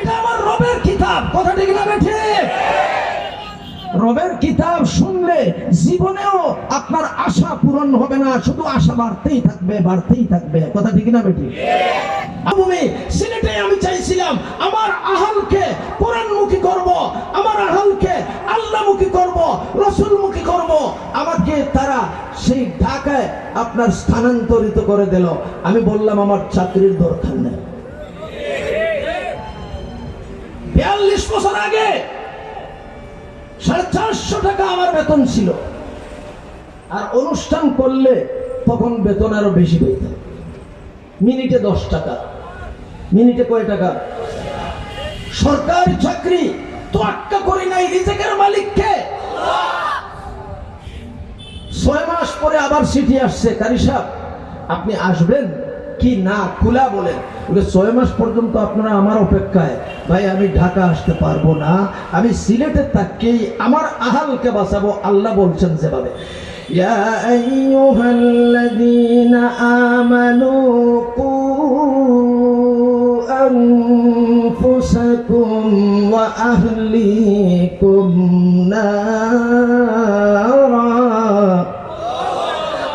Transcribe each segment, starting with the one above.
এটা আমার রবের কিতাব, কথা ঠিক না ঠিক? রবের কিতাব শুনলে জীবনেও আপনার আশা পূরণ হবে না, শুধু আশা বাড়তেই থাকবে, বাড়তেই থাকবে, কথা ঠিক না বেটি? আমি সিলেটে আমি চাইছিলাম আমার আহালকে কোরআনমুখী করব, আমার আহালকে আল্লাহমুখী করব, রাসূলমুখী করব। আমাকে তারা সেই ঢাকায় আপনার স্থানান্তরিত করে দিল। আমি বললাম আমার চাকরির দরকার নেই। 42 বছর আগে 450 টাকা আমার বেতন ছিল, আর অনুষ্ঠান করলে তখন বেতন আরো বেশি পেত। মিনিটে 10 টাকা। মিনিটে কয় টাকা? সরকারি চাকরি তোয়াক্কা করি নাই, রিজিকের মালিক কে? 6 মাস পরে আবার চিঠি আসছে, কারি সাহেব আপনি আসবেন কি না খুলা বলেন। 6 মাস পর্যন্ত আপনারা আমার অপেক্ষায়। ভাই আমি ঢাকা আসতে পারবো না, আমি সিলেটে থাকেই আমার আহালকে বাঁচাবো। আল্লাহ বলছেন যেভাবে, ইয়া আইয়ুহাল্লাযীনা আমানু কু আনফুসাকুম ওয়া আহলিকুম নারা।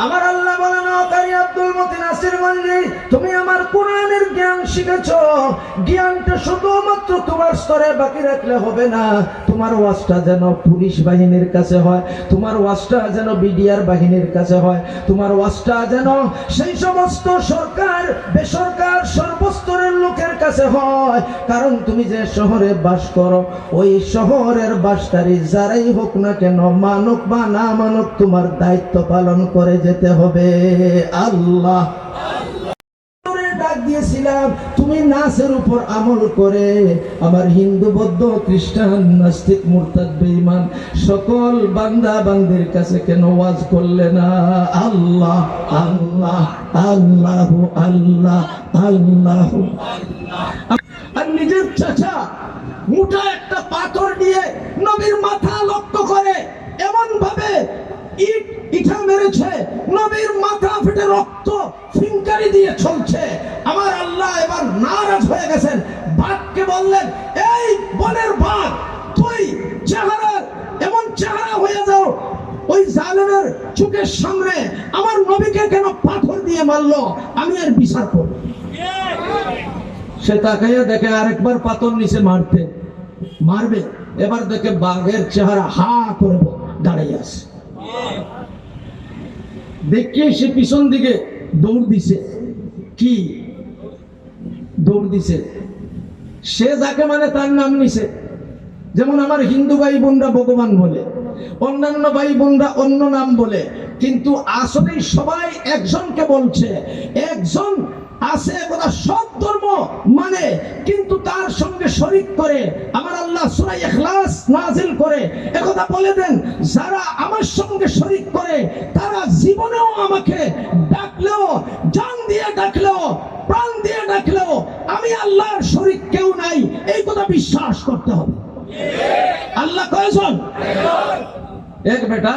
আমার আল্লাহ বলেন, ও কারি আব্দুল মতিন নাসিরগঞ্জি, তুমি আমার কোরআনের জ্ঞান শিখেছো, জ্ঞানটা শুধুমাত্র তোমার স্তরে বাকি রাখলে হবে না। তোমার ওয়াজটা যেন পুলিশ বাহিনীর কাছে হয়, তোমার ওয়াজটা যেন বিডিআর বাহিনীর কাছে হয়, তোমার ওয়াজটা যেন সেই সমস্ত সরকার বেসরকার সর্বস্তরের লোকের কাছে হয়। কারণ তুমি যে শহরে বাস করো, ওই শহরের বাসটারি যারাই হোক না কেন, মানুক বা না মানুক, তোমার দায়িত্ব পালন করে যেতে হবে। আল্লাহ ডাক দিয়েছিলাম, তুমি নাচের উপর আমল করে আমার হিন্দু বৌদ্ধ খ্রিস্টান নাস্তিক মুরতাদ বেঈমান সকল বান্দা বান্দির কাছে কেন ওয়াজ করলে না? আল্লাহ আল্লাহ আল্লাহ আল্লাহ আল্লাহ। আর নিজের চাচা মোটা একটা পাথর দিয়ে নবীর মাথা লক্ষ্য করে এমন ভাবে ইটা মেরেছে, নবীর মাথা ফেটে রক্ত ফিনকারি দিয়ে চলছে। আমার আল্লাহ এবার নারাজ হয়ে গেছেন, বাঘকে বললেন, এই বনের বাঘ, তুই এমন চেহারা হয়ে যাও ওই জালেমের চোখের সামনে আমার নবীকে কেন পাথর দিয়ে মারলো, আমি এর বিচার করব। সে তাকাইয়া দেখে আরেকবার পাথর নিচে মারবে, এবার দেখে বাঘের চেহারা হা করে দাঁড়িয়ে আছে। দেখিয়ে সে পিছন দিকে দৌড় দিছে। কি দৌড় দিছে? সে যাকে মানে তার নাম নিছে। যেমন আমার হিন্দু ভাই বোনরা ভগবান বলে, অন্যান্য ভাই বোনরা অন্য নাম বলে, কিন্তু আসলে সবাই একজনকে বলছে। একজন আছে একদা সব ধর্ম মানে, কিন্তু তার সঙ্গে শরীক করে আমার আল্লাহ সূরা ইখলাস নাযিল করে একথা বলে দেন, যারা আমার সঙ্গে শরীক করে তারা জীবনেও আমাকে ডাকলেও, জান দিয়ে ডাকলেও, প্রাণ দিয়ে ডাকলেও আমি আল্লাহর শরীক কেউ নাই, এই কথা বিশ্বাস করতে হবে। আল্লাহ কয়জন? এক বেটা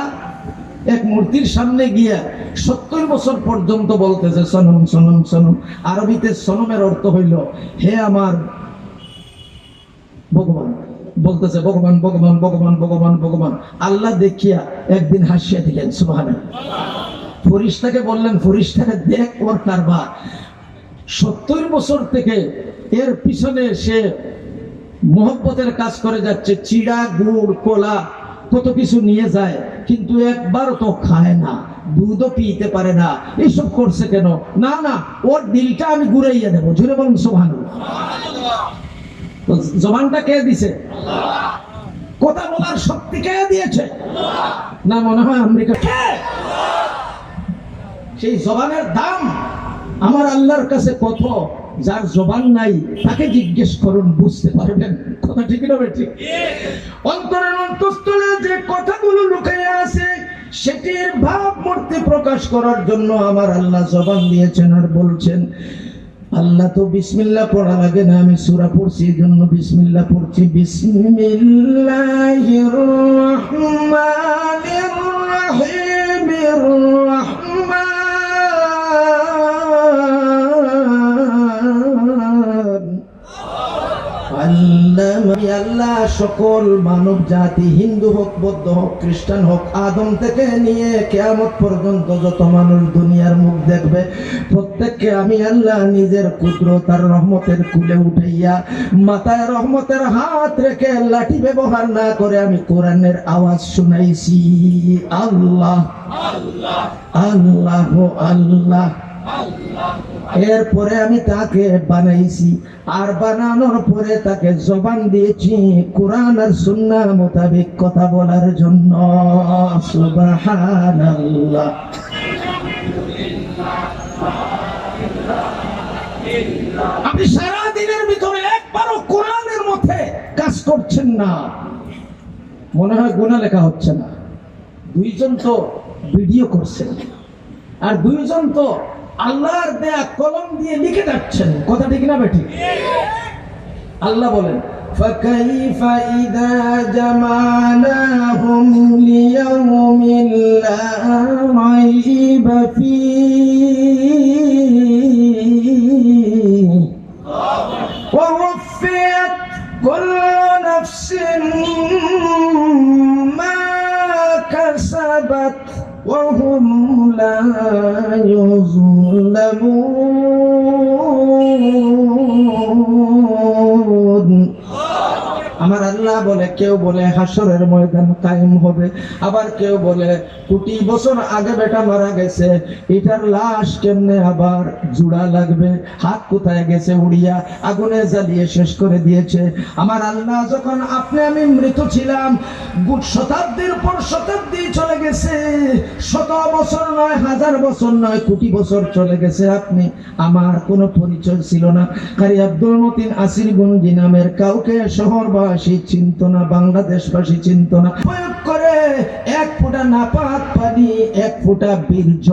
এক মূর্তির সামনে গিয়া 70 বছর পর্যন্ত বলতেছে সনম সনম সনম। আরবিতে সনমের অর্থ হইল হে আমার ভগবান, বলতেছে ভগবান ভগবান ভগবান ভগবান ভগবান। আল্লাহ দেখিয়া একদিন হাসিয়া দিলেন, সুবহানাল্লাহ। ফেরেশতাকে বললেন, ফেরেশতাকে দেখ ওর কারবার। 70 বছর থেকে এর পিছনে সে মোহব্বতের কাজ করে যাচ্ছে, চিড়া গুড় কলা কত কিছু নিয়ে যায়, কিন্তু একবার তো খায় না, দুধও পিতে পারে না। এইসব করছে কেন? না না, ওর দিলটা আমি ঘুরাইয়া দেবো। জুড়ে বলুন সুবহানাল্লাহ। জবানটা কে দিছে? কথা বলার শক্তি কে দিয়েছে? না মনে হয় আমেরিকা। সেই জবানের দাম আমার আল্লাহর কাছে কত? যার জবান নাই তাকে জিজ্ঞেস করুন, বুঝতে পারবেন। কথা ঠিক না ঠিক? অন্তরের অন্তঃস্থলে যে কথাগুলো লুকিয়ে আছে সেটির ভাব মূর্তি প্রকাশ করার জন্য আমার আল্লাহ জবান দিয়েছেন। আর বলছেন, আল্লাহ তো বিসমিল্লাহ পড়া লাগে না, আমি সূরা পড়ছি এই জন্য বিসমিল্লাহ পড়ছি। বিসমিল্লাহির রহমানির রহিমির রহমান। আল্লাহ সকল মানব জাতি, হিন্দু হোক, বৌদ্ধ হোক, খ্রিস্টান হোক, আদম থেকে নিয়ে কিয়ামত পর্যন্ত যত মানুষ দুনিয়ার মুখ দেখবে, প্রত্যেককে আমি আল্লাহ নিজের কুদরত আর রহমতের কুলে উঠাইয়া মাথায় রহমতের হাত রেখে লাঠি ব্যবহার না করে আমি কোরআনের আওয়াজ শুনাইছি। আল্লাহ আল্লাহ আল্লাহ আল্লাহ। এরপরে আমি তাকে বানাইছি, আর বানানোর পরে তাকে জবান দিয়েছি কোরআন আর সুন্নাহ মোতাবেক কথা বলার জন্য। সুবহানাল্লাহ। আপনি সারা দিনের ভিতরে একবারও কোরআনের মধ্যে কাজ করছেন না, মনে হয় গুনাহ লেখা হচ্ছে না। দুইজন তো ভিডিও করছেন, আর দুইজন তো আল্লাহর দেয়া কলম দিয়ে লিখে যাচ্ছেন। কথা ঠিক না বেঠিক? আল্লাহ বলেন ফাকাইফা ইযা জামানাহুম লিয়াউমিন লা রাইবা ফীহি ওয়া ওয়াফিয়াত কুল্লু নাফসিন মা কাসাবাত وهم لا يظلمون। আমার আল্লাহ বলে, কেউ বলে হাসরের ময়দান কায়েম হবে, আবার কেউ বলে কোটি বছর আগে বেটা মারা গেছে, এটার লাশ কেমনে আবার জুড়া লাগবে, হাত কোথায় গেছে উড়িয়া, আগুনে জ্বালিয়ে শেষ করে দিয়েছে। আমার আল্লাহ যখন আপনি আমি মৃত ছিলাম, শতাব্দীর পর শতাব্দী চলে গেছে, শত বছর নয়, হাজার বছর নয়, কোটি বছর চলে গেছে, আপনি আমার কোনো পরিচয় ছিল না। কারি আব্দুল মতিন আসিরগঞ্জি নামের কাউকে শহরবাসী চিনত না, বাংলাদেশবাসী চিনত না। প্রয়োগ করে এক ফোঁটা নাপাক পানি, এক ফোঁটা বীর্য,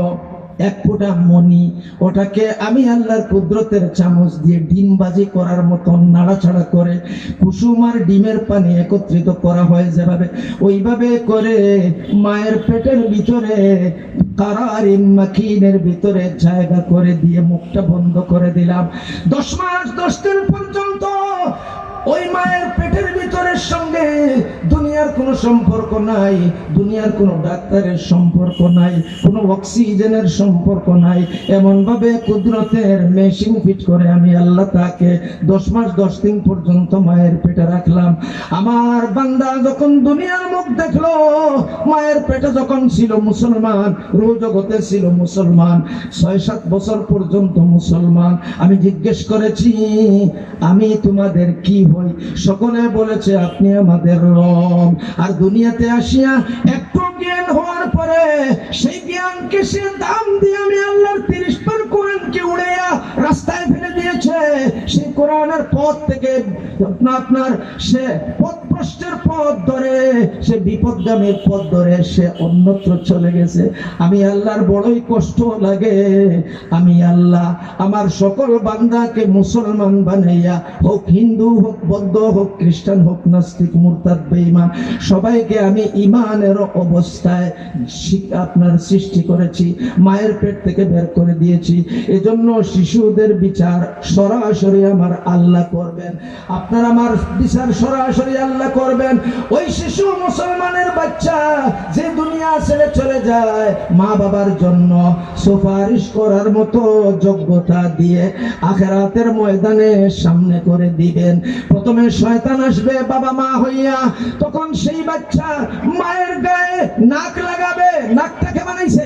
এক ফোঁটা মনি, ওটাকে আমি আল্লাহর কুদরতের চামচ দিয়ে ডিমবাজি করার মতো নাড়াচাড়া করে কুসুম আর ডিমের পানি একত্রিত করা হয় যেভাবে, ওইভাবে করে মায়ের পেটের ভিতরে কারারিন মাখিনের ভিতরে জায়গা করে দিয়ে মুখটা বন্ধ করে দিলাম। 10 মাস 10 দিন পর্যন্ত ওই মায়ের পেটের ভিতরের সঙ্গে দুনিয়ার কোনো সম্পর্ক নাই, দুনিয়ার কোনো ডাক্তারের সম্পর্ক নাই, কোনো অক্সিজেনের সম্পর্ক নাই। এমন ভাবে কুদরতের মেশিন ফিট করে আমি আল্লাহ তাকে 10 মাস 10 দিন পর্যন্ত মায়ের পেটে রাখলাম। আমার বান্দা যখন দুনিয়ার মুখ দেখলো, মায়ের পেটে যখন ছিল মুসলমান, রূহ জগতে ছিল মুসলমান, 6-7 বছর পর্যন্ত মুসলমান। আমি জিজ্ঞেস করেছি আমি তোমাদের কি হই? সকলে বলেছে আপনি আমাদের রব। আর দুনিয়াতে আসিয়া একটু জ্ঞান হওয়ার পরে সেই জ্ঞানকে সে দাম দিয়ে আমি আল্লাহর 30 বার কোরআনকে উড়াইয়া রাস্তায় ফেলে দিয়েছে। সেই কোরআনের পথ থেকে আপনার সে পথভ্রষ্টের পথ ধরে, সে বিপদগামীর পথ ধরে সে অন্যত্র চলে গেছে। আমি আল্লাহর বড়ই কষ্ট লাগে। আমি আল্লাহ আমার সকল বান্দাকে মুসলমান বানাইয়া, হোক হিন্দু, হোক বৌদ্ধ, হোক খ্রিস্টান, হোক নাস্তিক, মুরতাদ, বেঈমান, সবাইকে আমি ইমানের অবস্থায় আপনার সৃষ্টি করেছি, মায়ের পেট থেকে বের করে দিয়েছি। এজন্য শিশুদের বিচার সরাসরি আমার আল্লাহ করবেন, আপনার আমার বিচার সরাসরি আল্লাহ করবেন। ওই শিশু মুসলমানের বাচ্চা যে দুনিয়া ছেড়ে চলে যায়, মা বাবার জন্য সুপারিশ করার মতো যোগ্যতা দিয়ে আখিরাতের ময়দানে সামনে করে দিবেন। প্রথমে শয়তান আসবে বাবা মা হইয়া, তখন সেই বাচ্চা মায়ের গায়ে নাক লাগাবে। নাকটাকে বানাইছে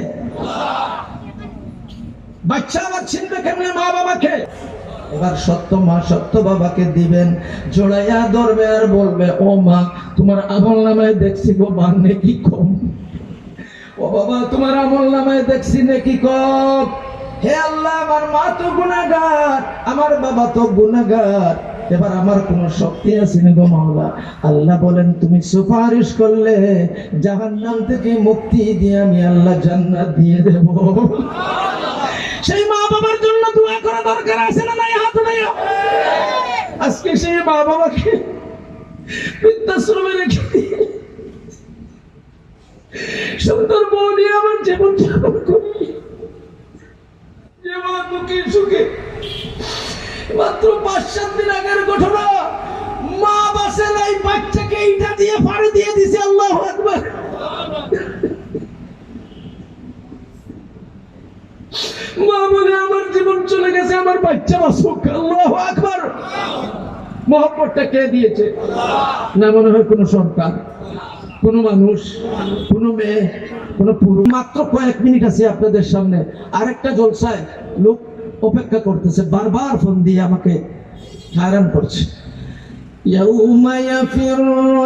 বাচ্চা, আবার চিনবে কেমনে মা বাবাকে? এবার সত্য মা সত্য বাবাকে দিবেন, জোড়াইয়া ধরবে আর বলবে, ও মা তোমার আমল নামায় দেখছি গো মান নেকি কম, ও বাবা তোমার আমল নামায় দেখছি নেকি কম। হে আল্লাহ, আমার মা তো গুনাহগার, আমার বাবা তো গুনাহগার, এবার আমার কোন শক্তি আছে না গো মাওলা। আল্লাহ বলেন তুমি সুপারিশ করলে জাহান্নাম থেকে মুক্তি দিয়ে আমি আল্লাহ জান্নাত দিয়ে দেব। সেই মা বাবার জন্য দোয়া করা দরকার আছে না নাই? হাত উঠাইয়া। আজকে সেই মা বাবাকে বৃদ্ধাশ্রমে রেখে দিয়ে সুন্দর বউ নিয়ে আমার জীবন যাপন করি, যেমন দুঃখে সুখে। মাত্র 5-7 দিন আগের ঘটনা, গেছে আমার বাচ্চা বাসুক। আল্লাহু আকবার। মহব্বতটা কে দিয়েছে? না মনে হয় কোন সরকার, কোন মানুষ, কোন মেয়ে, কোন পুরুষ। মাত্র কয়েক মিনিট আছে আপনাদের সামনে, আরেকটা জলসায় লোক অপেক্ষা করতেছে, বারবার ফোন দিয়ে আমাকে হয়রান করছে। يوم يفر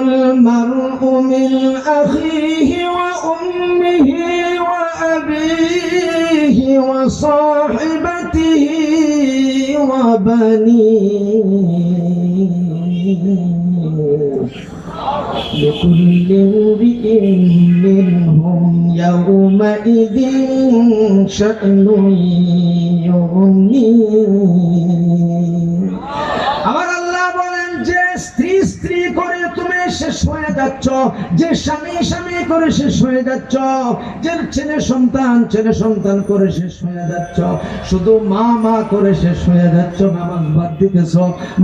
المرء من أخيه وأمه وأبيه وصاحبته وبنيه لكل امرئ منهم يومئذ شأن يغنيه। আমার আল্লাহ বলেন, যে স্ত্রী স্ত্রী করে তুমি শেষ হয়ে যাচ্ছ, যে স্বামী স্বামী করে শেষ হয়ে যাচ্ছ, যে ছেলে সন্তান করে শেষ হয়ে যাচ্ছ, শুধু মা মা করে শেষ হয়ে যাচ্ছ, নামাজ বাদ দিতেছ।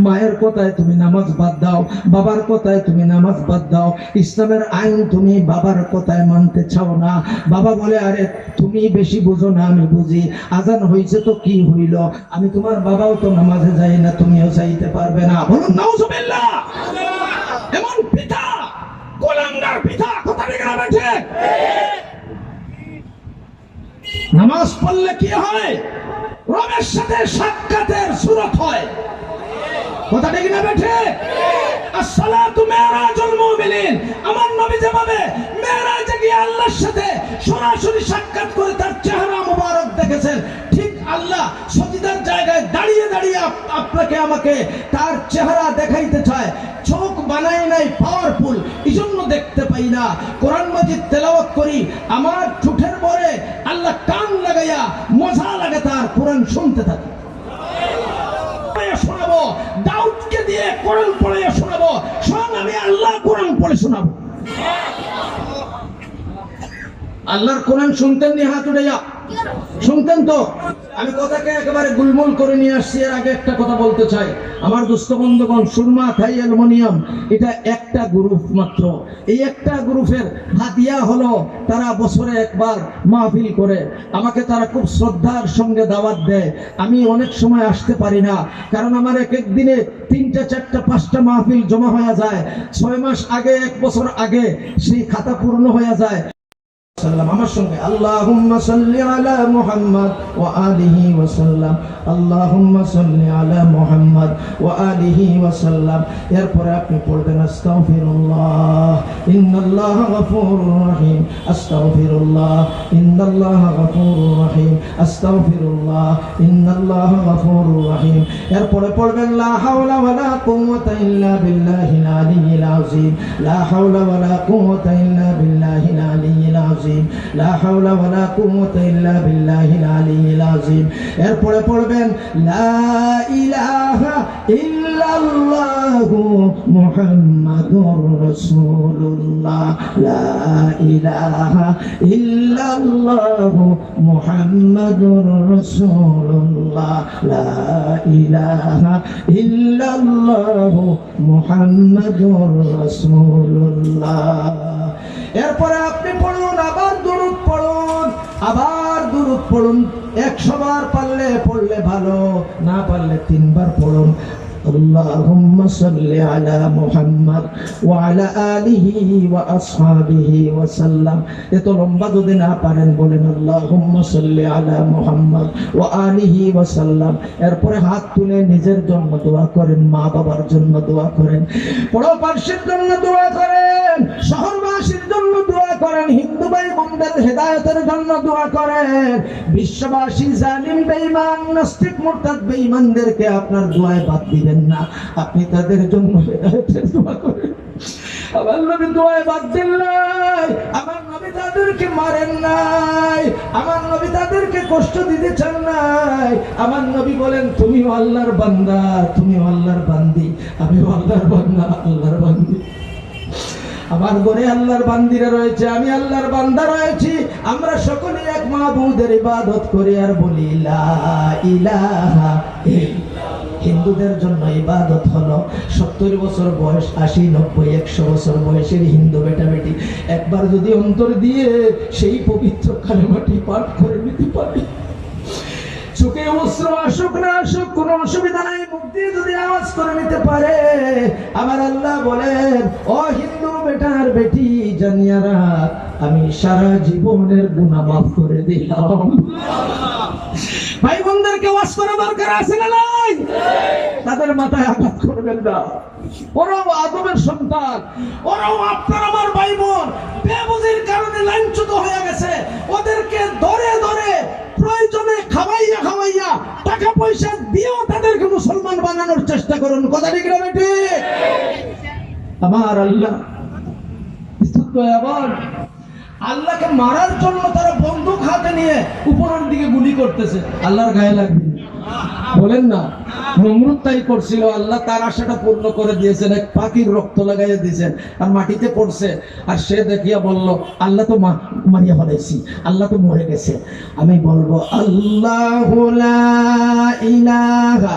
মায়ের কথায় তুমি নামাজ বাদ দাও, বাবার কথায় তুমি নামাজ বাদ দাও, ইসলামের আইন তুমি বাবার কথায় মানতে চাও না। বাবা বলে, আরে তুমি বেশি বুঝো না, আমি বুঝি, আজান হয়েছে তো কি হইল, আমি তোমার বাবাও তো নামাজে যাই না, তুমিও যাইতে পারবে না। বলুন নাউজুবিল্লাহ। এমন পিতা, গোলামদার পিতা, কথা ঠিক না বেঠে? নামাজ পড়লে কি হয়? রবের সাথে সাক্ষাতের সুরত হয়, কথা ঠিক না বেঠে? আসসালাতু মিরাজুল মুমিনিন। আমার নবী যেভাবে মেরাজে গিয়ে আল্লাহর সাথে সরাসরি সাক্ষাৎ করে তার চেহারা মুবারক দেখেছেন, ঠিক আল্লাহ সজিদার জায়গায় দাঁড়িয়ে দাঁড়িয়ে আপনাকে আমাকে তার চেহারা দেখাইতে চায়। চোখ বানাই নাই পাওয়ারফুল, এজন্য দেখতে পাই না। কোরআন মাজিদ তেলাওয়াত করি, আমার ঠোঁটের পরে আল্লাহ কান লাগাইয়া মজা লাগে তার কোরআন শুনতে থাকি। শোনাবো দাউদকে দিয়ে কোরআন পড়ে শোনাবো, স্বয়ং আমি আল্লাহ কোরআন পড়ে শোনাবো। আল্লাহর কোরআন শুনতেন নি? হাত উঠাইয়া শুনতেন তো? আমি কথাকে একেবারে গুলমুল করে নিয়ে আসছি। এর আগে একটা কথা বলতে চাই, আমার দুস্থ বন্ধুগণ, সুরমা থাই অ্যালুমিনিয়াম এটা একটা গ্রুপ মাত্র। এই একটা গ্রুপের হাতিয়া হলো তারা বছরে একবার মাহফিল করে, আমাকে তারা খুব শ্রদ্ধার সঙ্গে দাওয়াত দেয়। আমি অনেক সময় আসতে পারি না, কারণ আমার এক এক দিনে 3টা 4টা 5টা মাহফিল জমা হয়ে যায়। 6 মাস আগে, 1 বছর আগে সেই খাতা পূর্ণ হয়ে যায়। আমার সঙ্গে আল্লাহুম্মা সাল্লি আলা মুহাম্মদ ওয়া আলিহি ওয়া সাল্লাম, আল্লাহুম্মা সাল্লি আলা মুহাম্মদ ওয়া আলিহি ওয়া সাল্লাম। এরপরে আপনি পড়বেন আস্তাগফিরুল্লাহ ইন্নাল্লাহা গফুরুর রহিম, আস্তাগফিরুল্লাহ ইন্নাল্লাহা গফুরুর রহিম, আস্তাগফিরুল্লাহ ইন্নাল্লাহা গফুরুর রহিম। এরপরে পড়বেন লা হাওলা ওয়ালা কুওয়াতা ইল্লা বিল্লাহিল আলিয়্যিল আযীম, লা হাওলা ওয়ালা কুওয়াতা ইল্লা বিল্লাহিল আলিয়্যিল আযীম, লা হাওলা ওয়ালা কুওয়াতা ইল্লা বিল্লাহিল আলিয়্যিল আযীম। এরপরে পড়বেন লা ইলাহা ইল্লাল্লাহু মুহাম্মাদুর রাসূলুল্লাহ, লা ইলাহা ইল্লাল্লাহু মুহাম্মাদুর রাসূলুল্লাহ, লা ইলাহা ইল্লাল্লাহু মুহাম্মাদুর রাসূলুল্লাহ। এরপরে আপনি পড়ুন, আবার দুরূদ পড়ুন, আবার দুরূদ পড়ুন। 100 বার পারলে পড়লে ভালো, না পারলে 3 বার পড়ুন। আল্লাহুম্মা সাল্লি আলা মুহাম্মদ ওয়া আলা আলিহি ওয়া আসহাবিহি ওয়া সাল্লাম। এত লম্বা যদি না পারেন বলেন আল্লাহুম্মা সাল্লি আলা মুহাম্মদ ওয়া আলিহি ওয়া সাল্লাম। এরপরে হাত তুলে নিজের জন্য দোয়া করেন, মা বাবার জন্য দোয়া করেন, পরপার্শ্বের জন্য দোয়া করেন, শহরবাসীর জন্য দোয়া করেন, হিন্দু ভাই বোনদের হেদায়েতের জন্য দোয়া করেন। বিশ্ববাসী জালিম বেঈমান নাস্তিক মুরতাদ বেঈমানদেরকে আপনার দোয়ায় বাদ দিবেন না, আপনি তাদের জন্য হেদায়েতের দোয়া করেন। আমার নবী দোয়ায় বাদ দেন নাই, আমার নবী তাদেরকে মারেন নাই, আমার নবী তাদেরকে কষ্ট দিতে চান নাই। আমার নবী বলেন তুমি আল্লাহর বান্দা, তুমি আল্লাহর বান্দি, আমি আল্লাহর বান্দা, আল্লাহর বান্দি। আমার ঘরে আল্লাহর বান্দিরা রয়েছে, আমি আল্লাহর বান্দা রয়েছি। আমরা সকলে এক মাবুদের ইবাদত করি আর বলি লা ইলাহা ইল্লাল্লাহ। হিন্দুদের জন্য ইবাদত হলো 70 বছর বয়স, 80, 90, 100 বছর বয়সের হিন্দু বেটা বেটি একবার যদি অন্তর দিয়ে সেই পবিত্র কালেমাটি পাঠ করে নিতে পারে, চোখে অস্ত্র আসুক না আসুক কোনো অসুবিধা নাই, মুখ দিয়ে যদি আওয়াজ করে নিতে পারে। আমার আল্লাহ বলেন, ও হিন্দু বেটার বেটি জানিয়ারা, আমি সারা জীবনের গুনাহ মাফ করে দিলাম। ভাই বোনদেরকে ওয়াজ করা দরকার আছে না নাই? তাদের মাথায় আঘাত করবেন না, ওরাও আদমের সন্তান, ওরাও আপনার আমার ভাই বোন। বেবুজির কারণে লাইনচ্যুত হয়ে গেছে, ওদেরকে ধরে ধরে প্রয়োজনে খাওয়াইয়া খাওয়াইয়া টাকা পয়সা দিয়েও তাদেরকে মুসলমান বানানোর চেষ্টা করুন। কথা ঠিক না বেটি? আমার আল্লাহ আবার আল্লাহকে মারার জন্য তারা বন্দুক হাতে নিয়ে উপরের দিকে গুলি করতেছে, আল্লাহর গায়ে লাগবে বলেন না? নমরুদ তাই করছিল, আল্লাহ তার আশাটা পূর্ণ করে দিয়েছেন, এক পাখির রক্ত লাগাইয়া দিয়েছেন আর মাটিতে পড়ছে। আর সে দেখিয়া বলল, আল্লাহ তো মারিয়া ফেলাইছি, আল্লাহ তো মরে গেছে। আমি বলবো, আল্লাহু লা ইলাহা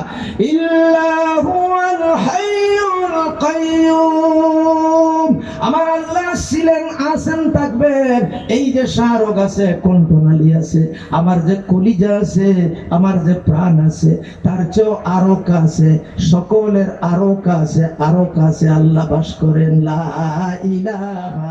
ইল্লা হুয়াল হাইয়ুল কাইয়্যুম। আমার আল্লাহ ছিলেন, আছেন, থাকবেন। এই যে শাহরগ আছে, কণ্ঠনালী আছে, আমার যে কলিজা আছে, আমার যে প্রাণ আছে, তার চেয়েও আরো কাছে, সকলের আরো কাছে, আরো কাছে আল্লাহ বাস করেন। লা ইলাহা